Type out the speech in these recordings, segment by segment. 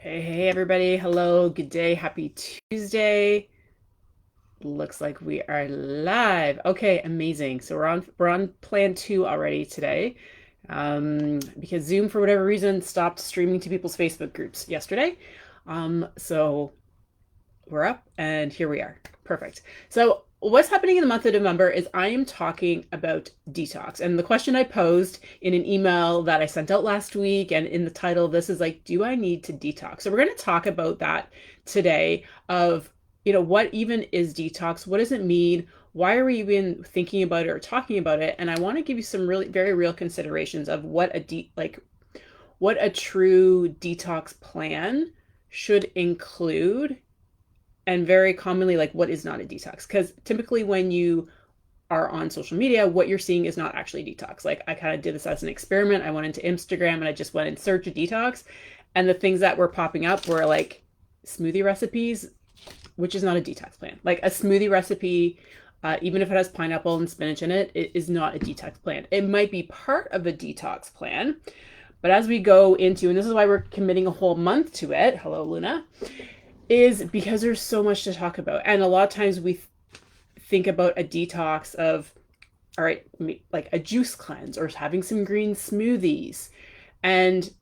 Hey, everybody. Hello, good day. Happy Tuesday. Looks like we are live. Okay, amazing. So we're on plan 2 already today. Because Zoom for whatever reason stopped streaming to people's Facebook groups yesterday. So we're up and here we are. Perfect. So what's happening in the month of November is I am talking about detox. And the question I posed in an email that I sent out last week and in the title of this is like, do I need to detox? So we're going to talk about that today of, what even is detox? What does it mean? Why are we even thinking about it or talking about it? And I want to give you some really very real considerations of what a true detox plan should include, and very commonly like what is not a detox, because typically when you are on social media, what you're seeing is not actually detox. Like I kind of did this as an experiment. I went into Instagram and I just went in search of detox, and the things that were popping up were like smoothie recipes, which is not a detox plan. Like a smoothie recipe, even if it has pineapple and spinach in it, it is not a detox plan. It might be part of a detox plan, but as we go into, and this is why we're committing a whole month to it, hello Luna, is because there's so much to talk about. And a lot of times we think about a detox of, all right, like a juice cleanse or having some green smoothies. And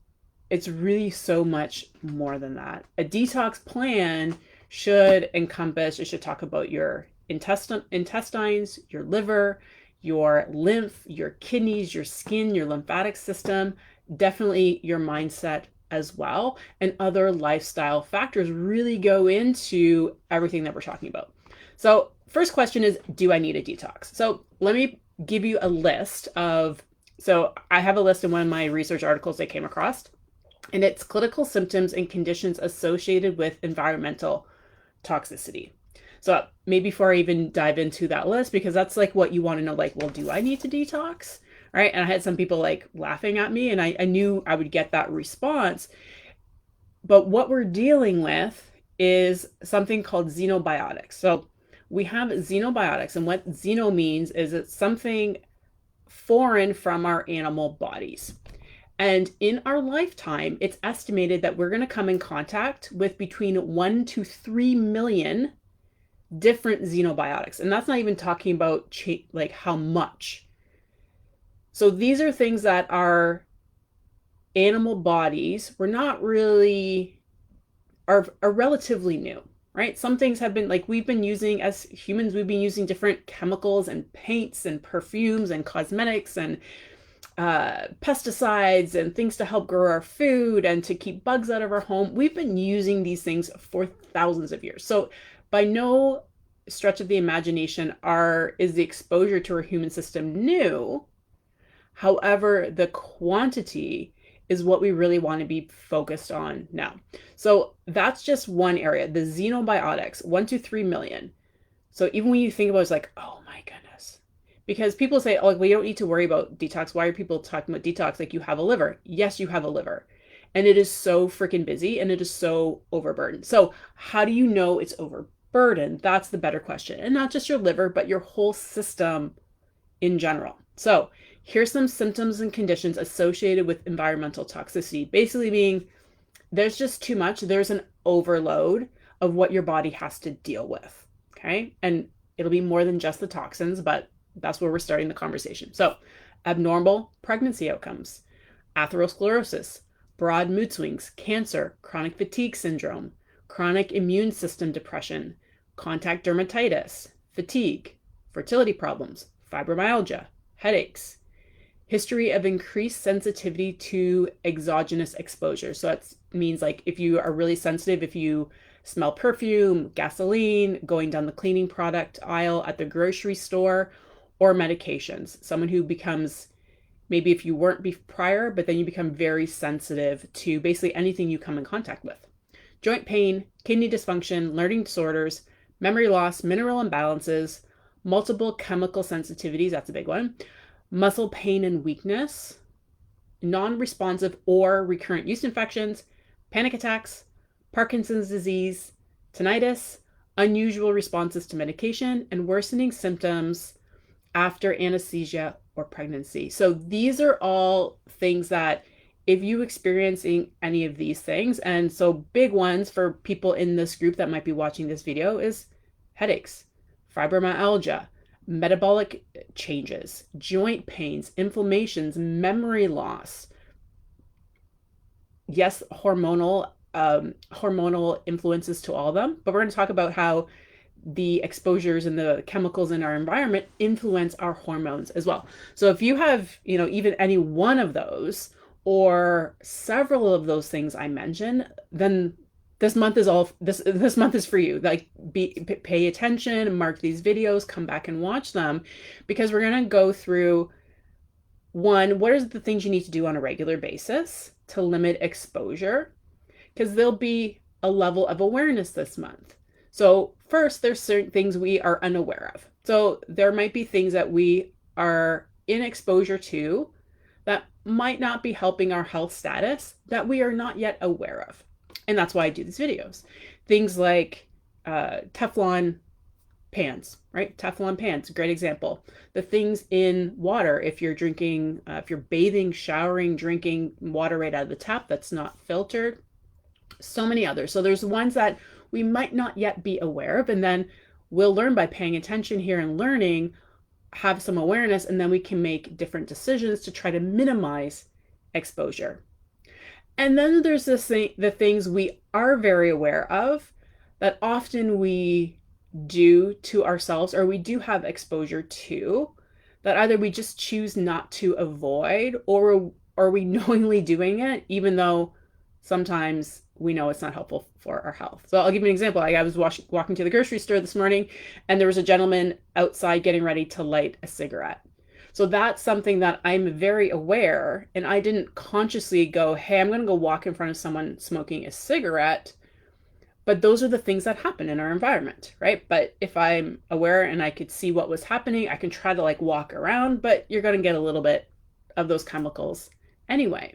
it's really so much more than that. A detox plan should encompass, it should talk about your intestines, your liver, your lymph, your kidneys, your skin, your lymphatic system, definitely your mindset as well. And other lifestyle factors really go into everything that we're talking about. So first question is, do I need a detox? So let me give you a list of, so I have a list in one of my research articles I came across, and it's clinical symptoms and conditions associated with environmental toxicity. So maybe before I even dive into that list, because that's like what you want to know, like, well, do I need to detox? Right. And I had some people like laughing at me, and I knew I would get that response. But what we're dealing with is something called xenobiotics. So we have xenobiotics, and what xeno means is it's something foreign from our animal bodies. And in our lifetime, it's estimated that we're going to come in contact with between 1 to 3 million different xenobiotics. And that's not even talking about like how much. So these are things that our animal bodies were not really, are relatively new, right? Some things have been like, we've been using, as humans, we've been using different chemicals and paints and perfumes and cosmetics and pesticides and things to help grow our food and to keep bugs out of our home. We've been using these things for thousands of years. So by no stretch of the imagination is the exposure to our human system new. However, the quantity is what we really want to be focused on now. So that's just one area, the xenobiotics, 1 to 3 million. So even when you think about it, it's like, oh my goodness. Because people say, oh, we don't need to worry about detox. Why are people talking about detox? Like, you have a liver. Yes, you have a liver. And it is so freaking busy and it is so overburdened. So how do you know it's overburdened? That's the better question. And not just your liver, but your whole system in general. So here's some symptoms and conditions associated with environmental toxicity. Basically being, there's just too much. There's an overload of what your body has to deal with. Okay. And it'll be more than just the toxins, but that's where we're starting the conversation. So abnormal pregnancy outcomes, atherosclerosis, broad mood swings, cancer, chronic fatigue syndrome, chronic immune system depression, contact dermatitis, fatigue, fertility problems, fibromyalgia, headaches, history of increased sensitivity to exogenous exposure. So that means like if you are really sensitive, if you smell perfume, gasoline, going down the cleaning product aisle at the grocery store, or medications. Someone who becomes, maybe if you weren't prior, but then you become very sensitive to basically anything you come in contact with. Joint pain, kidney dysfunction, learning disorders, memory loss, mineral imbalances, multiple chemical sensitivities, that's a big one, muscle pain and weakness, non-responsive or recurrent yeast infections, panic attacks, Parkinson's disease, tinnitus, unusual responses to medication, and worsening symptoms after anesthesia or pregnancy. So these are all things that if you experiencing any of these things, and so big ones for people in this group that might be watching this video is headaches, fibromyalgia, metabolic changes, joint pains, inflammations, memory loss. Yes, hormonal influences to all of them, but we're going to talk about how the exposures and the chemicals in our environment influence our hormones as well. So if you have, even any one of those or several of those things I mentioned, then this month is for you. Like, pay attention, mark these videos, come back and watch them, because we're going to go through one, what are the things you need to do on a regular basis to limit exposure? Because there'll be a level of awareness this month. So first, there's certain things we are unaware of. So there might be things that we are in exposure to that might not be helping our health status that we are not yet aware of. And that's why I do these videos. Things like Teflon pans, right? Teflon pans, great example. The things in water, if you're drinking, if you're bathing, showering, drinking water right out of the tap that's not filtered, so many others. So there's ones that we might not yet be aware of, and then we'll learn by paying attention here and learning, have some awareness, and then we can make different decisions to try to minimize exposure. And then there's the things we are very aware of that often we do to ourselves, or we do have exposure to, that either we just choose not to avoid, or are we knowingly doing it even though sometimes we know it's not helpful for our health. So I'll give you an example. I was walking to the grocery store this morning, and there was a gentleman outside getting ready to light a cigarette. So that's something that I'm very aware, and I didn't consciously go, hey, I'm going to go walk in front of someone smoking a cigarette. But those are the things that happen in our environment, right? But if I'm aware and I could see what was happening, I can try to walk around, but you're going to get a little bit of those chemicals anyway.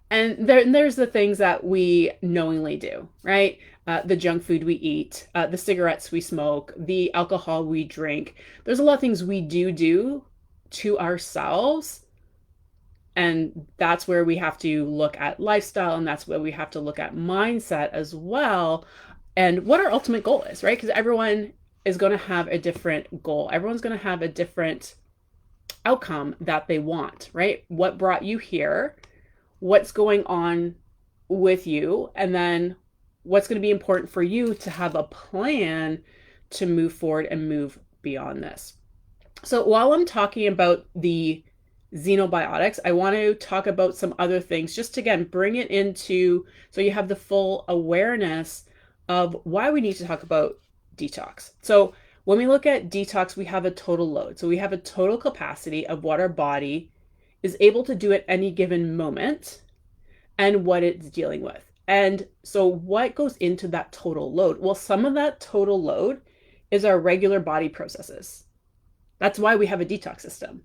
And there's the things that we knowingly do, right? The junk food we eat, the cigarettes we smoke, the alcohol we drink. There's a lot of things we do to ourselves. And that's where we have to look at lifestyle, and that's where we have to look at mindset as well, and what our ultimate goal is, right? Because everyone is going to have a different goal. Everyone's going to have a different outcome that they want, right? What brought you here? What's going on with you? And then what's going to be important for you to have a plan to move forward and move beyond this. So while I'm talking about the xenobiotics, I want to talk about some other things, just to, again, bring it into, so you have the full awareness of why we need to talk about detox. So when we look at detox, we have a total load. So we have a total capacity of what our body is able to do at any given moment and what it's dealing with. And so what goes into that total load? Well, some of that total load is our regular body processes. That's why we have a detox system.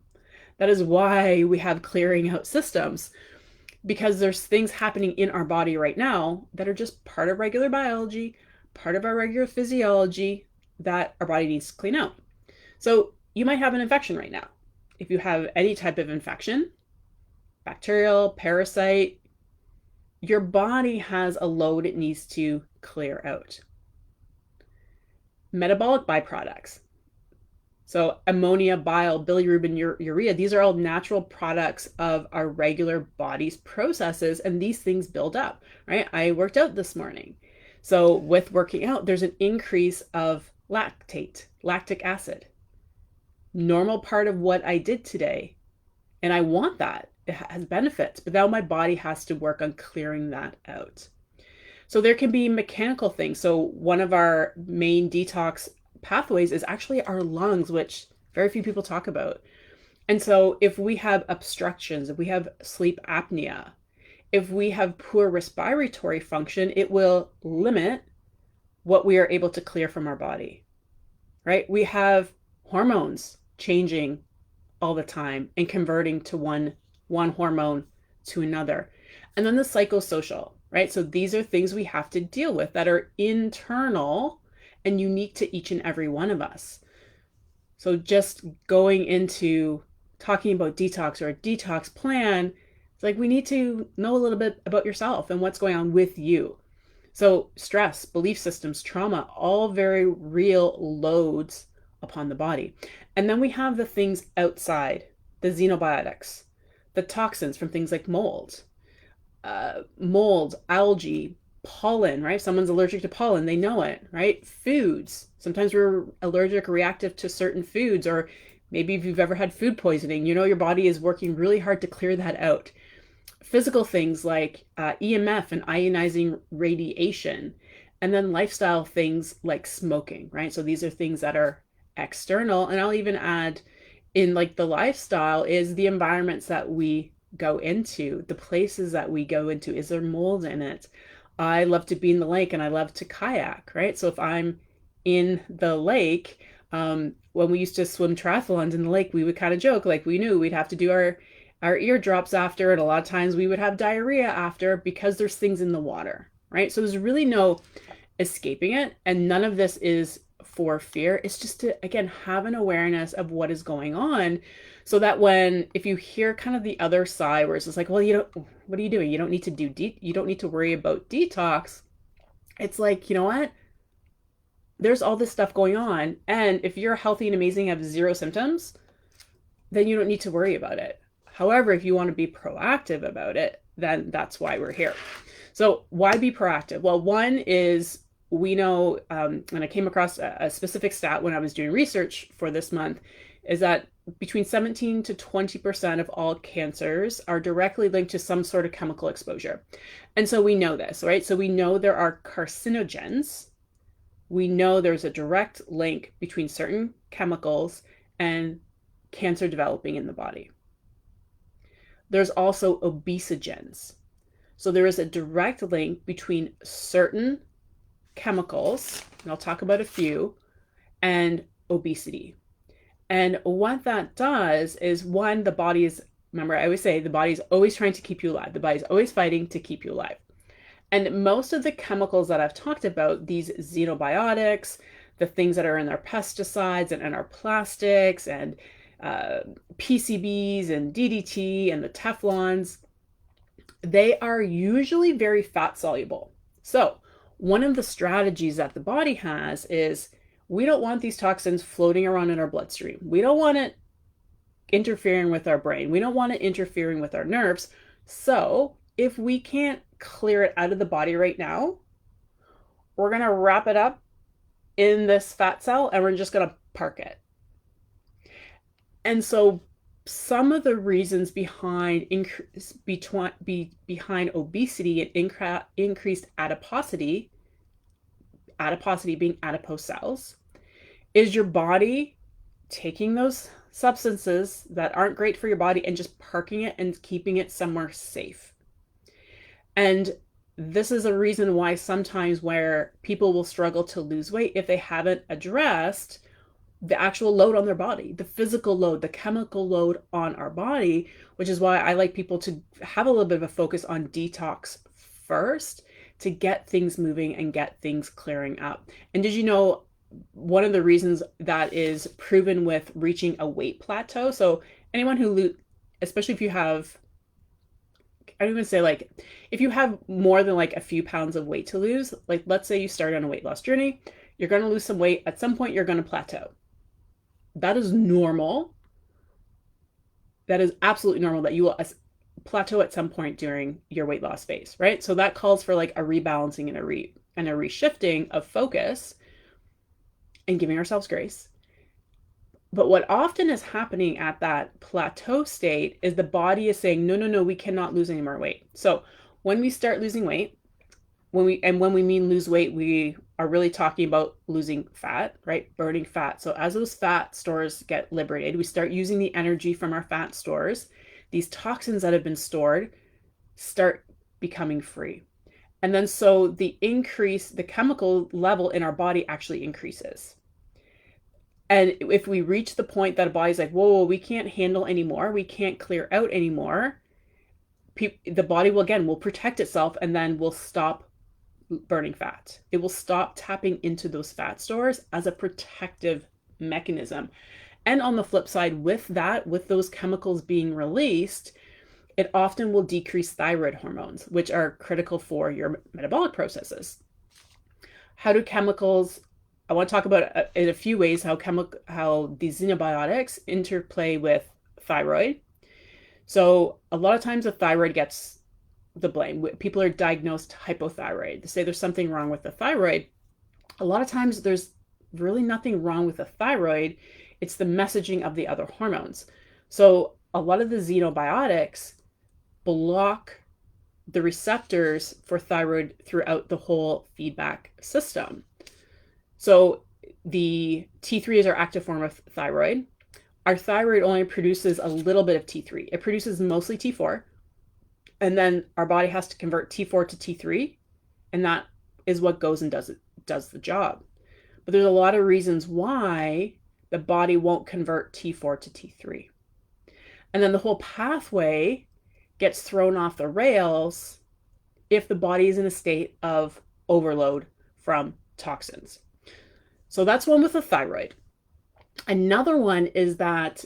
That is why we have clearing out systems, because there's things happening in our body right now that are just part of regular biology, part of our regular physiology that our body needs to clean out. So you might have an infection right now. If you have any type of infection, bacterial, parasite, your body has a load it needs to clear out. Metabolic byproducts. So ammonia, bile, bilirubin, urea, these are all natural products of our regular body's processes, and these things build up, right? I worked out this morning. So with working out, there's an increase of lactic acid. Normal part of what I did today. And I want that. It has benefits, but now my body has to work on clearing that out. So there can be mechanical things. So one of our main detox pathways is actually our lungs, which very few people talk about. And so if we have obstructions, if we have sleep apnea, if we have poor respiratory function, it will limit what we are able to clear from our body, right? We have hormones changing all the time and converting to one hormone to another. And then the psychosocial, right? So these are things we have to deal with that are internal and unique to each and every one of us. So just going into talking about detox or a detox plan, It's like we need to know a little bit about yourself and what's going on with you. So, stress, belief systems, trauma, all very real loads upon the body. And then we have the things outside, the xenobiotics, the toxins from things like mold, algae, pollen, right? If someone's allergic to pollen, they know it, right? Foods. Sometimes we're allergic or reactive to certain foods, or maybe if you've ever had food poisoning, you know your body is working really hard to clear that out. Physical things like EMF and ionizing radiation, and then lifestyle things like smoking, right? So these are things that are external. And I'll even add in like the lifestyle is the environments that we go into, the places that we go into. Is there mold in it? I love to be in the lake and I love to kayak, right? So if I'm in the lake, when we used to swim triathlons in the lake, we would kind of joke like we knew we'd have to do our eardrops after, and a lot of times we would have diarrhea after because there's things in the water, right? So there's really no escaping it, and none of this is for fear. It's just to, again, have an awareness of what is going on, so that when, if you hear kind of the other side where it's just like, well, you don't, what are you doing? You don't need to you don't need to worry about detox. It's like, you know what? There's all this stuff going on, and if you're healthy and amazing, have zero symptoms, then you don't need to worry about it. However, if you want to be proactive about it, then that's why we're here. So why be proactive? Well, one is we know, and I came across a specific stat when I was doing research for this month, is that between 17 to 20% of all cancers are directly linked to some sort of chemical exposure. And so we know this, right? So we know there are carcinogens. We know there's a direct link between certain chemicals and cancer developing in the body. There's also obesogens. So there is a direct link between certain chemicals, and I'll talk about a few, and obesity. And what that does is, one, the body is, remember, I always say the body is always trying to keep you alive. The body is always fighting to keep you alive. And most of the chemicals that I've talked about, these xenobiotics, the things that are in our pesticides and in our plastics and PCBs and DDT and the Teflons, they are usually very fat soluble. So one of the strategies that the body has is we don't want these toxins floating around in our bloodstream. We don't want it interfering with our brain. We don't want it interfering with our nerves. So if we can't clear it out of the body right now, we're going to wrap it up in this fat cell and we're just going to park it. And so some of the reasons behind behind obesity and increased adiposity being adipose cells, is your body taking those substances that aren't great for your body and just parking it and keeping it somewhere safe. And this is a reason why sometimes where people will struggle to lose weight if they haven't addressed the actual load on their body, the physical load, the chemical load on our body, which is why I like people to have a little bit of a focus on detox first to get things moving and get things clearing up. And did you know one of the reasons that is proven with reaching a weight plateau? So anyone who, especially if you have, I don't even say like, if you have more than like a few pounds of weight to lose, like let's say you start on a weight loss journey, you're going to lose some weight. At some point, you're going to plateau. That is normal. That is absolutely normal that you will plateau at some point during your weight loss phase, right? So that calls for like a rebalancing and a reshifting of focus and giving ourselves grace. But what often is happening at that plateau state is the body is saying, no, no, no, we cannot lose any more weight. So when we start losing weight, when we mean lose weight, we are really talking about losing fat, right? Burning fat. So as those fat stores get liberated, we start using the energy from our fat stores. These toxins that have been stored start becoming free. And then so the chemical level in our body actually increases. And if we reach the point that a body's like, whoa, we can't handle anymore, we can't clear out anymore, the body will protect itself and then will stop burning fat. It will stop tapping into those fat stores as a protective mechanism. And on the flip side, with those chemicals being released, it often will decrease thyroid hormones, which are critical for your metabolic processes. How do chemicals, I want to talk about in a few ways how these xenobiotics interplay with thyroid. So a lot of times the thyroid gets the blame. People are diagnosed hypothyroid. They say there's something wrong with the thyroid. A lot of times there's really nothing wrong with the thyroid. It's the messaging of the other hormones. So a lot of the xenobiotics block the receptors for thyroid throughout the whole feedback system. So the T3 is our active form of thyroid. Our thyroid only produces a little bit of T3. It produces mostly T4. And then our body has to convert T4 to T3. And that is what goes and does the job. But there's a lot of reasons why the body won't convert T4 to T3. And then the whole pathway gets thrown off the rails if the body is in a state of overload from toxins. So that's one with the thyroid. Another one is that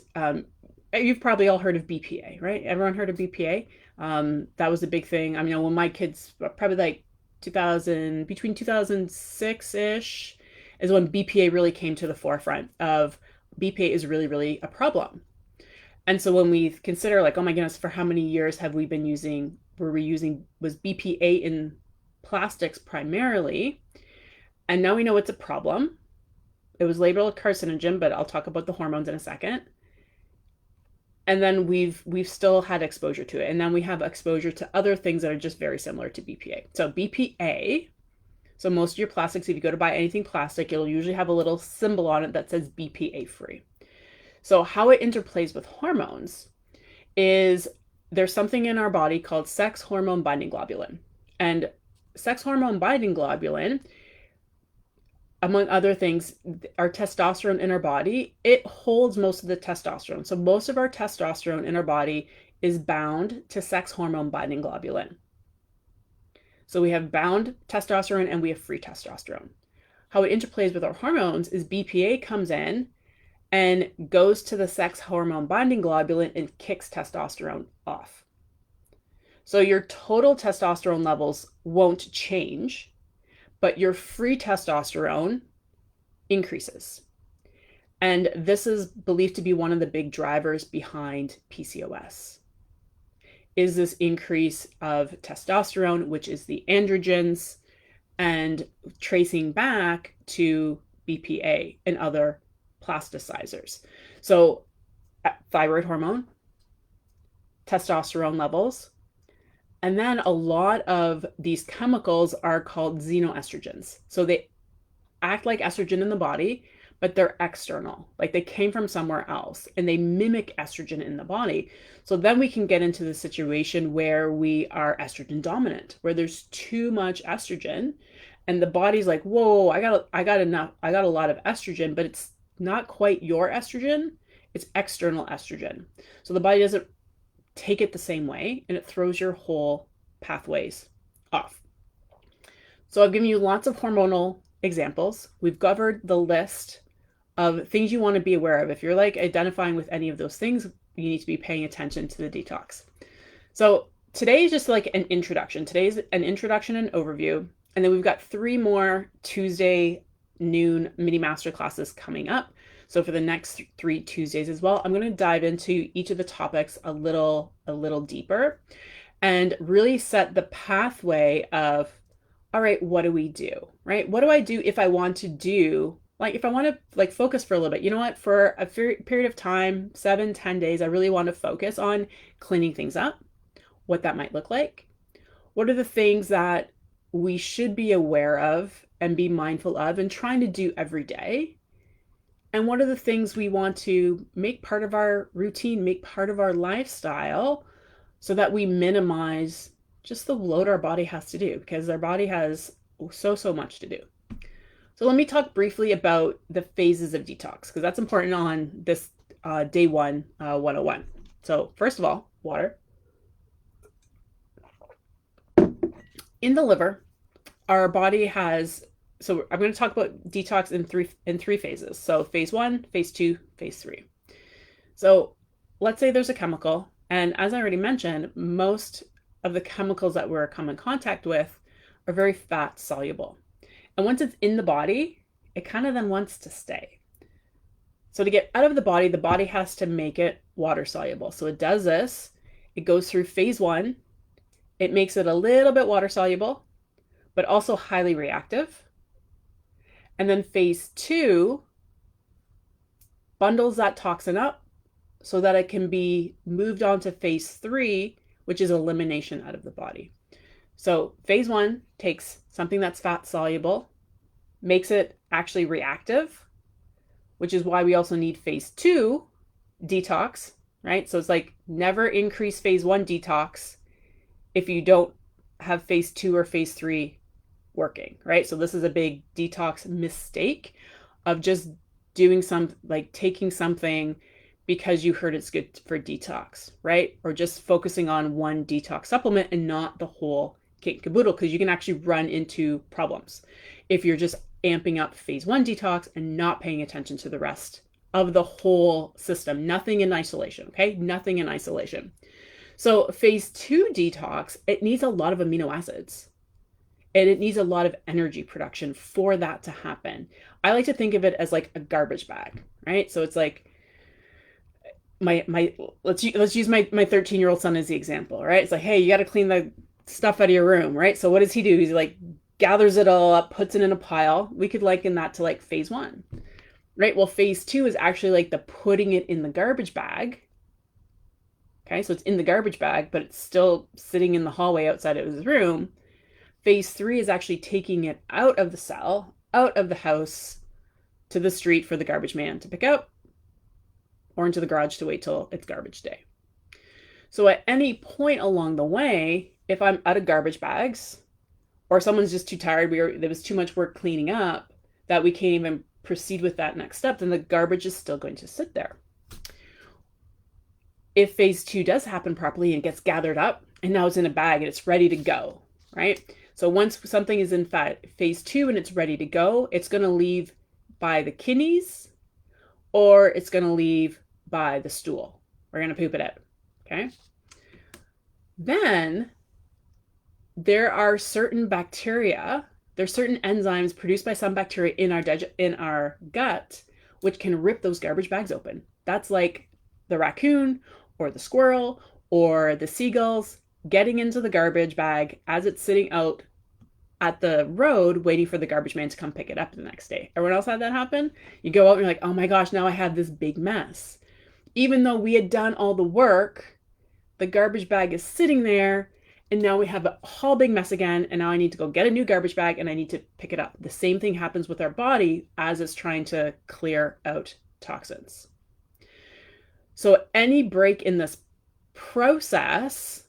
you've probably all heard of BPA, right? Everyone heard of BPA? That was a big thing. I mean, when my kids, probably like between 2006-ish is when BPA really came to the forefront of BPA is really, really a problem. And so when we consider like, oh my goodness, for how many years have we been using, was BPA in plastics primarily? And now we know it's a problem. It was labeled a carcinogen, but I'll talk about the hormones in a second. And then we've still had exposure to it. And then we have exposure to other things that are just very similar to BPA. So BPA, so most of your plastics, if you go to buy anything plastic, it'll usually have a little symbol on it that says BPA free. So how it interplays with hormones is there's something in our body called sex hormone binding globulin. And sex hormone binding globulin, among other things, our testosterone in our body, it holds most of the testosterone. So most of our testosterone in our body is bound to sex hormone binding globulin. So we have bound testosterone and we have free testosterone. How it interplays with our hormones is BPA comes in and goes to the sex hormone binding globulin and kicks testosterone off. So your total testosterone levels won't change, but your free testosterone increases. And this is believed to be one of the big drivers behind PCOS, is this increase of testosterone, which is the androgens, and tracing back to BPA and other plasticizers. So thyroid hormone, testosterone levels, and then a lot of these chemicals are called xenoestrogens. So they act like estrogen in the body, but they're external, like they came from somewhere else and they mimic estrogen in the body. So then we can get into the situation where we are estrogen dominant, where there's too much estrogen and the body's like, whoa, I got a lot of estrogen, but it's not quite your estrogen, it's external estrogen. So the body doesn't take it the same way and it throws your whole pathways off. So I've given you lots of hormonal examples. We've covered the list of things you want to be aware of. If you're like identifying with any of those things, you need to be paying attention to the detox. So today is just like an introduction. Today's an introduction and overview. And then we've got 3 more Tuesday noon mini master classes coming up. So for the next 3 Tuesdays as well, I'm going to dive into each of the topics a little deeper and really set the pathway of, all right, what do we do, right? What do I do if I want to do, like if I want to like focus for a little bit, you know what, for a period of time, 7-10 days, I really want to focus on cleaning things up, what that might look like. What are the things that we should be aware of and be mindful of and trying to do every day? And what are the things we want to make part of our routine, make part of our lifestyle so that we minimize just the load our body has to do, because our body has so much to do. So let me talk briefly about the phases of detox, because that's important on this day 101. So first of all, water. In the liver, our body has, so I'm going to talk about detox in three phases. So phase 1, phase 2, phase 3. So let's say there's a chemical And as I already mentioned, most of the chemicals that we're come in contact with are very fat soluble. And once it's in the body, it kind of then wants to stay. So to get out of the body has to make it water soluble. So it does this. It goes through phase one. It makes it a little bit water soluble, but also highly reactive. And then phase two bundles that toxin up so that it can be moved on to phase three, which is elimination out of the body. So phase one takes something that's fat soluble, makes it actually reactive, which is why we also need phase two detox, right? So it's like never increase phase one detox if you don't have phase two or phase three working, right? So this is a big detox mistake of just doing taking something because you heard it's good for detox, right? Or just focusing on one detox supplement and not the whole kit and caboodle, because you can actually run into problems if you're just amping up phase one detox and not paying attention to the rest of the whole system. Nothing in isolation, okay? Nothing in isolation. So phase two detox, it needs a lot of amino acids and it needs a lot of energy production for that to happen. I like to think of it as like a garbage bag, right? So it's like let's use my 13-year-old son as the example, right? It's like, hey, you got to clean the stuff out of your room, right? So what does he do? He's like gathers it all up, puts it in a pile. We could liken that to like phase one, right? Well, phase two is actually like the putting it in the garbage bag. Okay, so it's in the garbage bag, but it's still sitting in the hallway outside of his room. Phase three is actually taking it out of the cell, out of the house, to the street for the garbage man to pick up, or into the garage to wait till it's garbage day. So at any point along the way, if I'm out of garbage bags, or someone's just too tired, there was too much work cleaning up, that we can't even proceed with that next step, then the garbage is still going to sit there. If phase two does happen properly and gets gathered up, and now it's in a bag and it's ready to go, right? So once something is in phase two and it's ready to go, it's going to leave by the kidneys, or it's going to leave by the stool. We're going to poop it out, okay? Then there are certain bacteria, there's certain enzymes produced by some bacteria in our gut, which can rip those garbage bags open. That's like the raccoon or the squirrel or the seagulls getting into the garbage bag as it's sitting out at the road waiting for the garbage man to come pick it up the next day. Everyone else had that happen? You go out and you're like, oh my gosh, now I have this big mess. Even though we had done all the work, the garbage bag is sitting there, and now we have a whole big mess again, and now I need to go get a new garbage bag and I need to pick it up. The same thing happens with our body as it's trying to clear out toxins. So any break in this process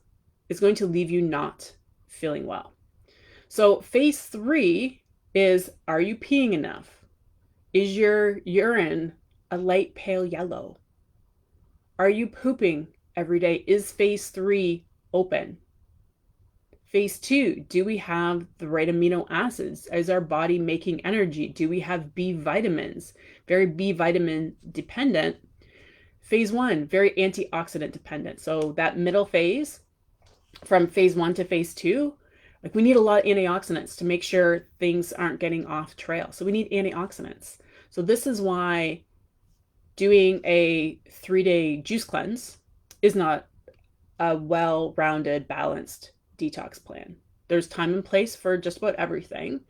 is going to leave you not feeling well. So phase three is, are you peeing enough? Is your urine a light pale yellow? Are you pooping every day? Is phase three open? Phase two, do we have the right amino acids? Is our body making energy? Do we have B vitamins? Very B vitamin dependent. Phase one, very antioxidant dependent. So that middle phase, from phase one to phase two, like we need a lot of antioxidants to make sure things aren't getting off trail. So we need antioxidants. So this is why doing a 3-day juice cleanse is not a well-rounded, balanced detox plan. There's time and place for just about everything.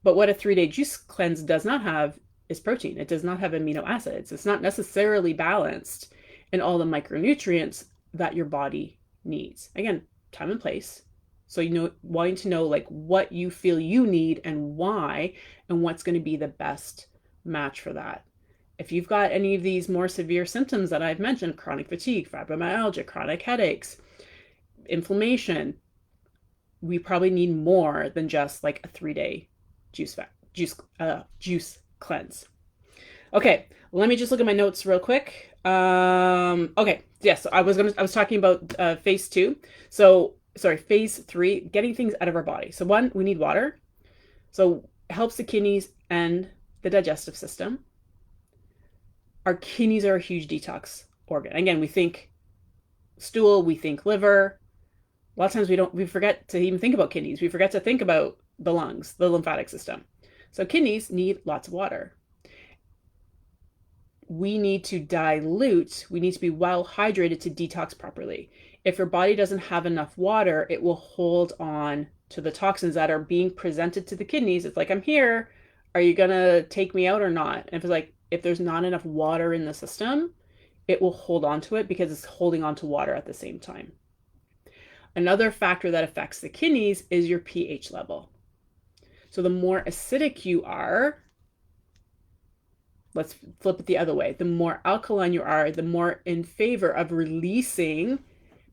But what a 3-day juice cleanse does not have is protein. It does not have amino acids. It's not necessarily balanced in all the micronutrients that your body needs. Again, time and place. So, wanting to know like what you feel you need and why, and what's going to be the best match for that. If you've got any of these more severe symptoms that I've mentioned, chronic fatigue, fibromyalgia, chronic headaches, inflammation, we probably need more than just like a 3-day juice cleanse. Okay, let me just look at my notes real quick. Okay, yes, I was talking about phase two. Phase three, getting things out of our body. So one, we need water. So it helps the kidneys and the digestive system. Our kidneys are a huge detox organ. Again, we think stool, we think liver. A lot of times we forget to even think about kidneys. We forget to think about the lungs, the lymphatic system. So kidneys need lots of water. We need to dilute, we need to be well hydrated to detox properly. If your body doesn't have enough water, it will hold on to the toxins that are being presented to the kidneys. It's like, I'm here. Are you going to take me out or not? And if it's like, if there's not enough water in the system, it will hold on to it because it's holding on to water at the same time. Another factor that affects the kidneys is your pH level. So the more acidic you are, let's flip it the other way. The more alkaline you are, the more in favor of releasing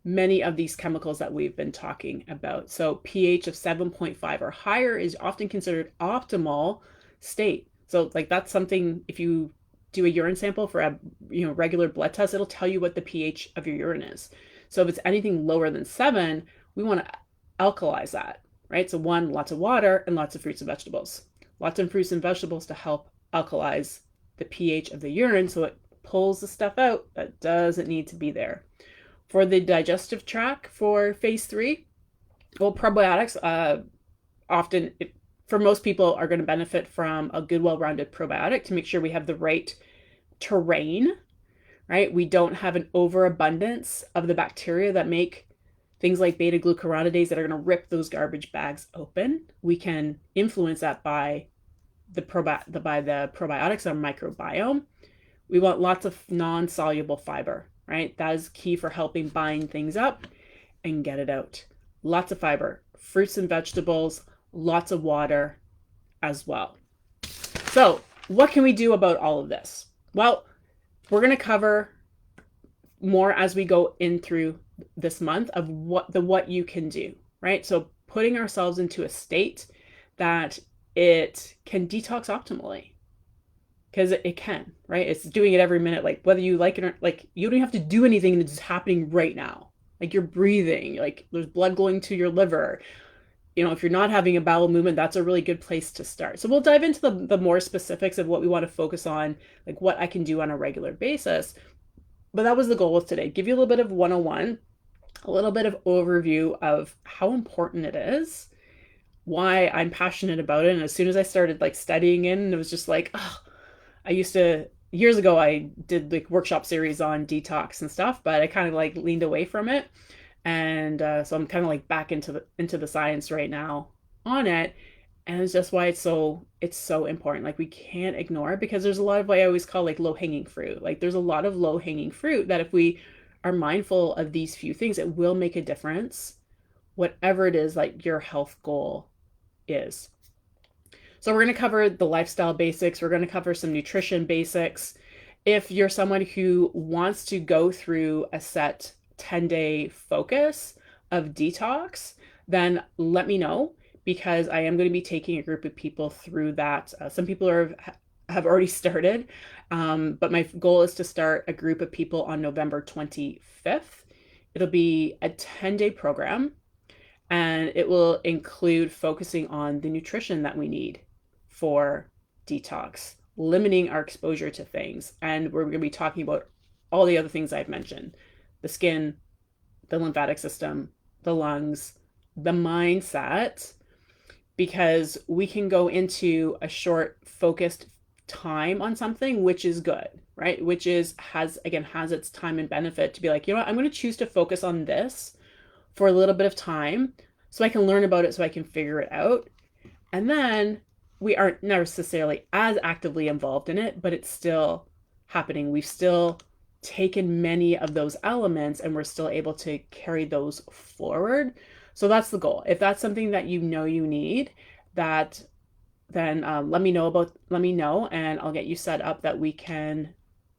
many of these chemicals that we've been talking about. So pH of 7.5 or higher is often considered optimal state. So like that's something, if you do a urine sample for a regular blood test, it'll tell you what the pH of your urine is. So if it's anything lower than 7, we want to alkalize that, right? So one, lots of water and lots of fruits and vegetables. Lots of fruits and vegetables to help alkalize the pH of the urine so it pulls the stuff out that doesn't need to be there. For the digestive tract for phase 3, well, probiotics often, for most people, are going to benefit from a good, well-rounded probiotic to make sure we have the right terrain, right? We don't have an overabundance of the bacteria that make things like beta-glucuronidase that are going to rip those garbage bags open. We can influence that by the probiotics, our microbiome. We want lots of non-soluble fiber, right? That is key for helping bind things up and get it out. Lots of fiber, fruits and vegetables, lots of water as well. So what can we do about all of this? Well, we're going to cover more as we go in through this month of what you can do, right? So putting ourselves into a state that it can detox optimally, because it can, right? It's doing it every minute, like whether you like it or like you don't have to do anything, it's just happening right now. Like you're breathing, like there's blood going to your liver. If you're not having a bowel movement, that's a really good place to start. So we'll dive into the more specifics of what we want to focus on, like what I can do on a regular basis. But that was the goal of today. Give you a little bit of 101, a little bit of overview of how important it is, why I'm passionate about it. And as soon as I started like studying it, it was just like, oh, years ago, I did like workshop series on detox and stuff, but I kind of like leaned away from it. And so I'm kind of like back into the science right now on it. And it's just why it's so important. Like we can't ignore it because there's a lot of what I always call like low hanging fruit. Like there's a lot of low hanging fruit that if we are mindful of these few things, it will make a difference, whatever it is like your health goal is. So we're going to cover the lifestyle basics. We're going to cover some nutrition basics. If you're someone who wants to go through a set 10-day focus of detox, then let me know because I am going to be taking a group of people through that. Some people have already started, but my goal is to start a group of people on November 25th. It'll be a 10-day program, and it will include focusing on the nutrition that we need for detox, limiting our exposure to things. And we're going to be talking about all the other things I've mentioned: the skin, the lymphatic system, the lungs, the mindset, because we can go into a short focused time on something, which is good, right? Which has its time and benefit to be like, I'm going to choose to focus on this for a little bit of time so I can learn about it, so I can figure it out. And then we aren't necessarily as actively involved in it, but it's still happening. We've still taken many of those elements and we're still able to carry those forward. So that's the goal. If that's something that you need, then let me know and I'll get you set up that we can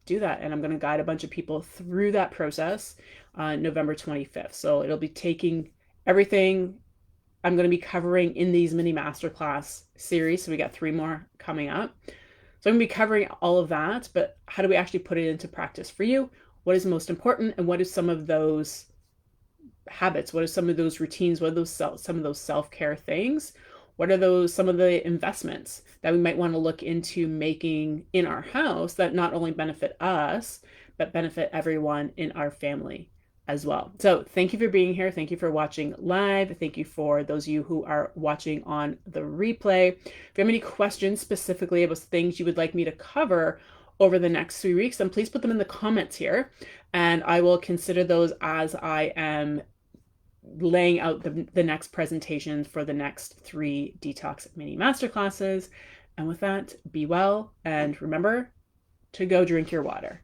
do that. And I'm going to guide a bunch of people through that process on November 25th. So it'll be taking everything I'm going to be covering in these mini masterclass series. So we got 3 more coming up. So I'm going to be covering all of that, but how do we actually put it into practice for you? What is most important? And what is some of those habits? What are some of those routines? What are some of those self-care things? What are some of the investments that we might want to look into making in our house that not only benefit us, but benefit everyone in our family as well. So thank you for being here. Thank you for watching live. Thank you for those of you who are watching on the replay. If you have any questions specifically about things you would like me to cover over the next 3 weeks, then please put them in the comments here, and I will consider those as I am laying out the next presentations for the next 3 detox mini masterclasses. And with that, be well, and remember to go drink your water.